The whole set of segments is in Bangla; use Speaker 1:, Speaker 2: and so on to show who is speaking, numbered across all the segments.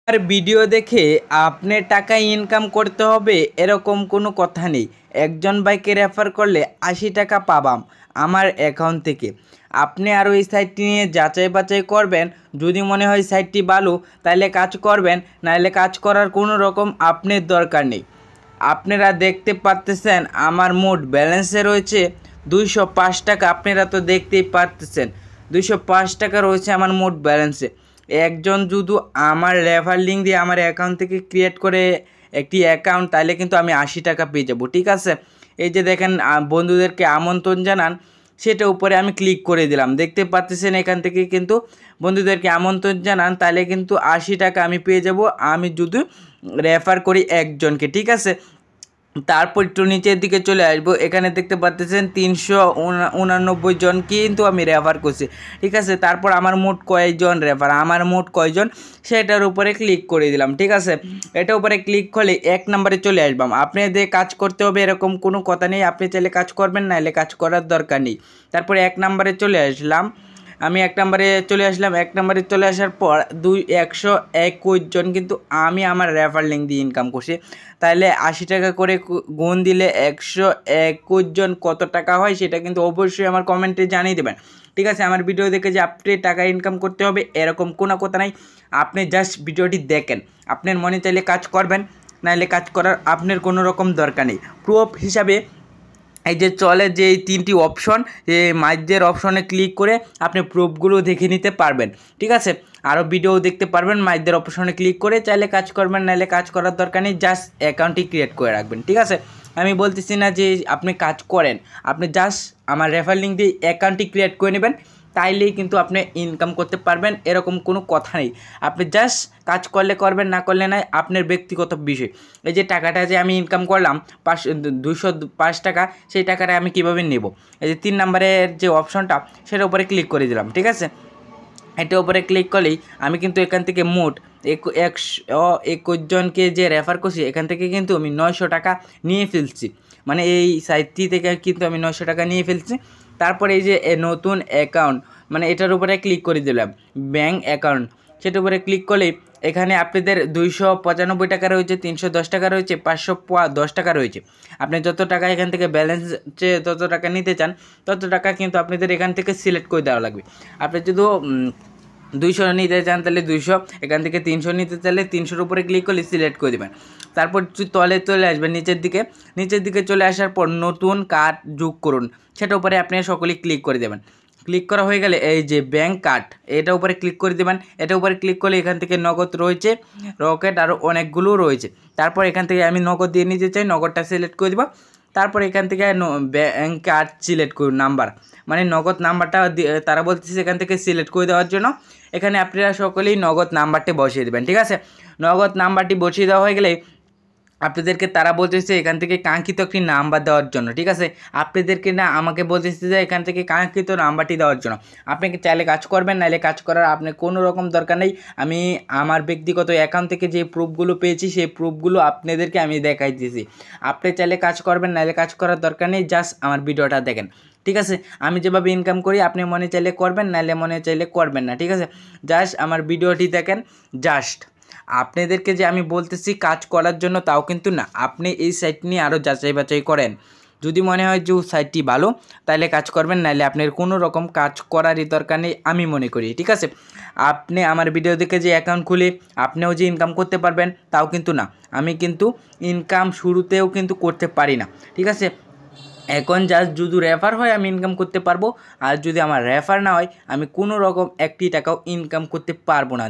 Speaker 1: আর ভিডিও দেখে আপনার টাকা ইনকাম করতে হবে এরকম কোনো কথা নেই। একজন ভাইকে রেফার করলে 80 টাকা পাবাম আমার অ্যাকাউন্ট থেকে। আপনি আরও এই সাইটটি নিয়ে যাচাই বাছাই করবেন। যদি মনে হয় সাইটটি ভালো তাহলে কাজ করবেন, নাহলে কাজ করার কোনো রকম আপনার দরকার নেই। আপনারা দেখতে পারতেছেন আমার মোট ব্যালেন্সে রয়েছে 205 টাকা। আপনারা তো দেখতেই পারতেছেন 205 টাকা রয়েছে আমার মোট ব্যালেন্সে। একজন যদি আমার রেফার লিঙ্ক দিয়ে আমার অ্যাকাউন্ট থেকে ক্রিয়েট করে একটি অ্যাকাউন্ট, তাহলে কিন্তু আমি 80 টাকা পেয়ে যাব। ঠিক আছে, এই যে দেখেন বন্ধুদেরকে আমন্ত্রণ জানান, সেটা উপরে আমি ক্লিক করে দিলাম। দেখতে পাচ্ছেন এখান থেকে কিন্তু বন্ধুদেরকে আমন্ত্রণ জানান, তাহলে কিন্তু 80 টাকা আমি পেয়ে যাব আমি যদি রেফার করি একজনকে। ঠিক আছে, তারপর একটু নিচের দিকে চলে আসবো। এখানে দেখতে পাচ্ছেন 389 জন কিন্তু আমি রেফার করছি। ঠিক আছে, তারপর আমার মোট কয়জন রেফার, আমার মোট কয়জন, সেটার উপরে ক্লিক করে দিলাম। ঠিক আছে, এটার উপরে ক্লিক করলে 1 নম্বরে চলে আসবাম। আপনাদের কাজ করতে হবে এরকম কোনো কথা নেই, আপনি চাইলে কাজ করবেন, নাহলে কাজ করার দরকার নেই। তারপরে 1 নম্বরে চলে আসলাম। আমি 1 নম্বরে চলে আসলাম। 1 নম্বরে চলে আসার পর 121 জন কিন্তু আমি আমার রেফার লিঙ্ক দিয়ে ইনকাম করছি। তাহলে 80 টাকা করে গুণ দিলে 121 জন কত টাকা হয় সেটা কিন্তু অবশ্যই আমার কমেন্টে জানিয়ে দেবেন। ঠিক আছে, আমার ভিডিও দেখে যে আপনি টাকা ইনকাম করতে হবে এরকম কোনো কথা নাই। আপনি জাস্ট ভিডিওটি দেখেন, আপনার মনে চাইলে কাজ করবেন, নাহলে কাজ করার আপনার কোনো রকম দরকার নেই। প্রুফ হিসাবে এই যে চলে যে এই 3টি অপশন, মাইজের অপশনে ক্লিক করে আপনি প্রুফগুলো দেখে নিতে পারবেন। ঠিক আছে, আরও ভিডিও দেখতে পারবেন মাইজের অপশনে ক্লিক করে। চাইলে কাজ করবেন, নাহলে কাজ করার দরকার নেই, জাস্ট অ্যাকাউন্টটি ক্রিয়েট করে রাখবেন। ঠিক আছে, আমি বলতেছি না যে আপনি কাজ করেন, আপনি জাস্ট আমার রেফার লিঙ্ক দিয়ে অ্যাকাউন্টটি ক্রিয়েট করে নেবেন, তাইলেই কিন্তু আপনি ইনকাম করতে পারবেন, এরকম কোনো কথা নেই। আপনি জাস্ট কাজ করলে করবেন, না করলে নাই, আপনার ব্যক্তিগত বিষয়। এই যে টাকাটা যে আমি ইনকাম করলাম 205 টাকা, সেই টাকাটা আমি কিভাবে নেব, এই যে 3 নম্বরের যে অপশনটা সেটার উপরে ক্লিক করে দিলাম। ঠিক আছে, এটার উপরে ক্লিক করলেই আমি কিন্তু এখান থেকে মোট 121 জনকে যে রেফার করছি, এখান থেকে কিন্তু আমি 900 টাকা নিয়ে ফেলছি। মানে এই সাইটটি থেকে কিন্তু আমি 900 টাকা নিয়ে ফেলছি। তারপরে এই যে নতুন অ্যাকাউন্ট, মানে এটার উপরে ক্লিক করে দিলাম ব্যাঙ্ক অ্যাকাউন্ট, সেটার উপরে ক্লিক করলেই এখানে আপনাদের 295 টাকা রয়েছে, 310 টাকা রয়েছে, 510 টাকা রয়েছে। আপনি যত টাকা এখান থেকে ব্যালেন্স তত টাকা নিতে চান, তত টাকা কিন্তু আপনাদের এখান থেকে সিলেক্ট করে দেওয়া লাগবে। আপনি যদি 200 নিতে চান তাহলে 200, এখান থেকে 300 নিতে চাইলে 300-র উপরে ক্লিক করলে সিলেক্ট করে দেবেন। তারপর তলে চলে আসবেন নিচের দিকে চলে আসার পর নতুন কার্ড যোগ করুন, সেটার উপরে আপনি সকলেই ক্লিক করে দেবেন। ক্লিক করা হয়ে গেলে এই যে ব্যাঙ্ক কার্ড, এটা উপরে ক্লিক করে দেবেন। এটা উপরে ক্লিক করলে এখান থেকে নগদ রয়েছে, রকেট আরও অনেকগুলো রয়েছে। তারপর এখান থেকে আমি নগদ দিয়ে নিতে চাই, নগদটা সিলেক্ট করে দেবো। তারপর এখান থেকে ব্যাঙ্ক কার্ড সিলেক্ট করুন, নাম্বার মানে নগদ নাম্বারটা তারা বলতেছে এখান থেকে সিলেক্ট করে দেওয়ার জন্য। এখানে আপনারা সকলেই নগদ নাম্বারটি বসিয়ে দেবেন। ঠিক আছে, নগদ নাম্বারটি বসিয়ে দেওয়া হয়ে গেলে আপনাদেরকে তারা বলতেছে এখান থেকে কাঙ্ক্ষিত একটি নাম্বার দেওয়ার জন্য। ঠিক আছে, আপনাদেরকে না আমাকে বলতেছে যে এখান থেকে কাঙ্ক্ষিত নাম্বারটি দেওয়ার জন্য। আপনি চাইলে কাজ করবেন, নাহলে কাজ করার আপনার কোনো রকম দরকার নেই। আমি আমার ব্যক্তিগত অ্যাকাউন্ট থেকে যে প্রুফগুলো পেয়েছি সেই প্রুফগুলো আপনাদেরকে আমি দেখাই দিয়েছি। আপনি চাইলে কাজ করবেন, নাহলে কাজ করার দরকার নেই, জাস্ট আমার ভিডিওটা দেখেন। ঠিক আছে, আমি যেভাবে ইনকাম করি আপনি মনে চাইলে করবেন, নাহলে মনে চাইলে করবেন না। ঠিক আছে, জাস্ট আমার ভিডিওটি দেখেন। জাস্ট আপনাদেরকে যে আমি বলতেছি কাজ করার জন্য তাও কিন্তু না, আপনি এই সাইট নিয়ে আরও যাচাই বাছাই করেন। যদি মনে হয় যে সাইটটি ভালো তাহলে কাজ করবেন, নাহলে আপনার কোনো রকম কাজ করারই দরকার নেই আমি মনে করি। ঠিক আছে, আপনি আমার ভিডিও দেখে যে অ্যাকাউন্ট খুলে আপনিও যে ইনকাম করতে পারবেন তাও কিন্তু না, আমি কিন্তু ইনকাম শুরুতেও কিন্তু করতে পারি না। ঠিক আছে, এখন জাস্ট যদি রেফার হয় আমি ইনকাম করতে পারবো, আর যদি আমার রেফার না হয় আমি কোনো রকম একটি টাকাও ইনকাম করতে পারবো না।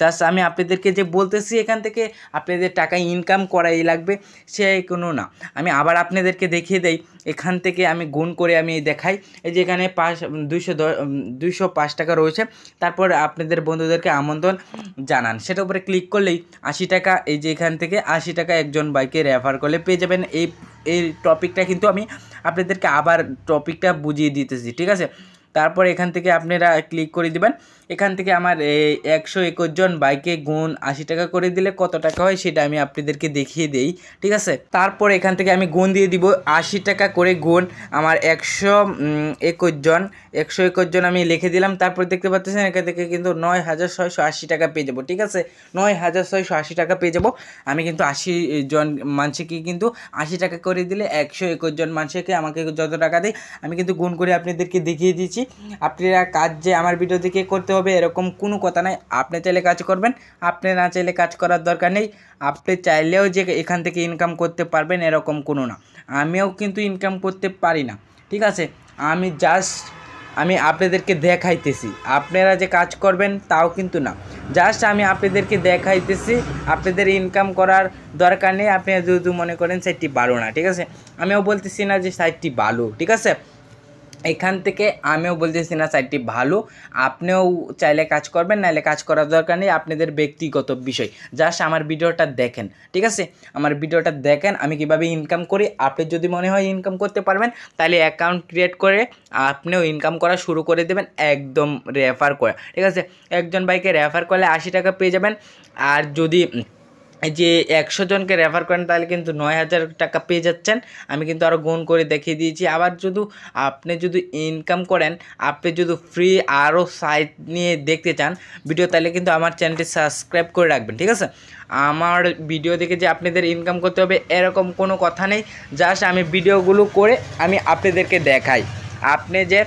Speaker 1: জাস্ট আমি আপনাদেরকে যে বলতেছি এখান থেকে আপনাদের টাকা ইনকাম করাই লাগবে সে কোনো না। আমি আবার আপনাদেরকে দেখিয়ে দেই, এখান থেকে আমি গুণ করে আমি দেখাই। এই যে এখানে 205 টাকা রয়েছে। তারপর আপনাদের বন্ধুদেরকে আমন্ত্রণ জানান, সেটার উপরে ক্লিক করলেই 80 টাকা, এই যে এখান থেকে 80 টাকা একজন বাইকে রেফার করলে পেয়ে যাবেন। এই টপিকটা কিন্তু আমি আপনাদেরকে আবার টপিকটা বুঝিয়ে দিতেছি। ঠিক আছে, তারপর এখান থেকে আপনারা ক্লিক করে দিবেন। এখান থেকে আমার 121 জন বাইকে গুণ 80 টাকা করে দিলে কত টাকা হয় সেটা আমি আপনাদেরকে দেখিয়ে দিই, ঠিক আছে। তারপর এখান থেকে আমি গুণ দিয়ে দিব 80 টাকা করে গুণ আমার 121 জন আমি লিখে দিলাম। তারপর দেখতে পাচ্ছেন এখান থেকে কিন্তু 9680 টাকা পেয়ে যাবো, ঠিক আছে। 9680 টাকা পেয়ে যাবো। আমি কিন্তু 80 জন মানুষকে কিন্তু 80 টাকা করে দিলে 121 জন মানুষকে আমাকে যত টাকা দেয় আমি কিন্তু গুণ করে আপনাদেরকে দেখিয়ে দিচ্ছি। আপনারা কাজ যে আমার ভিডিও দেখে করতে হবে এরকম কোনো কথা নাই। আপনি চাইলে কাজ করবেন, আপনি না চাইলে কাজ করার দরকার নেই। আপনি চাইলেও যে এখান থেকে ইনকাম করতে পারবেন এরকম কোনো না। আমিও কিন্তু ইনকাম করতে পারি না, ঠিক আছে। আমি আপনাদেরকে দেখাইতেছি, আপনারা যে কাজ করবেন তাও কিন্তু না। জাস্ট আমি আপনাদেরকে দেখাইতেছি, আপনাদের ইনকাম করার দরকার নেই। আপনি যদি মনে করেন সাইটটি ভালো না, ঠিক আছে। আমিও বলতেছি না যে সাইটটি ভালো, ঠিক আছে। এখান থেকে আমিও বলতেছি না সাইটটি ভালো। আপনিও চাইলে কাজ করবেন, নাহলে কাজ করার দরকার নেই, আপনাদের ব্যক্তিগত বিষয়। জাস্ট আমার ভিডিওটা দেখেন, ঠিক আছে। আমার ভিডিওটা দেখেন আমি কিভাবে ইনকাম করি। আপনি যদি মনে হয় ইনকাম করতে পারবেন তাহলে অ্যাকাউন্ট ক্রিয়েট করে আপনিও ইনকাম করা শুরু করে দেবেন, একদম রেফার করে, ঠিক আছে। একজন বাইকে রেফার করলে 80 টাকা পেয়ে যাবেন। আর যদি যে 100 জনকে রেফার করেন তাহলে কিন্তু 9000 টাকা পেয়ে যাচ্ছেন। আমি কিন্তু আরও গুণ করে দেখিয়ে দিয়েছি। আবার আপনি যদি ইনকাম করেন, আপনি যদি ফ্রি আরও সাইট নিয়ে দেখতে চান ভিডিও, তাহলে কিন্তু আমার চ্যানেলটি সাবস্ক্রাইব করে রাখবেন, ঠিক আছে। আমার ভিডিও দেখে যে আপনাদের ইনকাম করতে হবে এরকম কোনো কথা নেই। জাস্ট আমি ভিডিওগুলো করে আমি আপনাদেরকে দেখাই। আপনি যে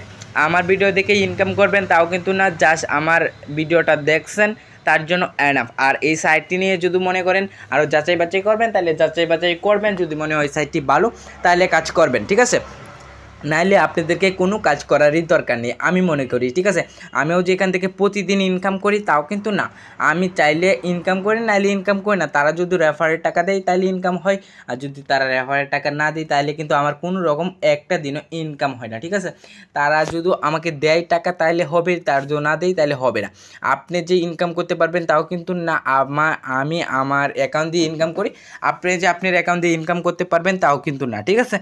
Speaker 1: আমার ভিডিও দেখে ইনকাম করবেন তাও কিন্তু না, জাস্ট আমার ভিডিওটা দেখছেন তার জন্য এনাফ। আর এই সাইটটি নিয়ে যদি মনে করেন আরও যাচাই বাছাই করবেন তাহলে যাচাই বাছাই করবেন। যদি মনে হয় সাইটটি ভালো তাহলে কাজ করবেন, ঠিক আছে। নাইলে আপনাদেরকে কোনো কাজ করারই দরকার নেই আমি মনে করি, ঠিক আছে। আমিও যে এখান থেকে প্রতিদিন ইনকাম করি তাও কিন্তু না। আমি চাইলে ইনকাম করি, নাইলে ইনকাম করি না। তারা যদি রেফারের টাকা দেয় তাহলে ইনকাম হয়, আর যদি তারা রেফারের টাকা না দেয় তাহলে কিন্তু আমার কোনো রকম একটা দিনও ইনকাম হয় না, ঠিক আছে। তারা যদি আমাকে দেয় টাকা তাহলে হবে, তার যদি না দেয় তাহলে হবে না। আপনি যে ইনকাম করতে পারবেন তাও কিন্তু না। আমি আমার অ্যাকাউন্ট দিয়ে ইনকাম করি, আপনি যে আপনার অ্যাকাউন্ট দিয়ে ইনকাম করতে পারবেন তাও কিন্তু না, ঠিক আছে।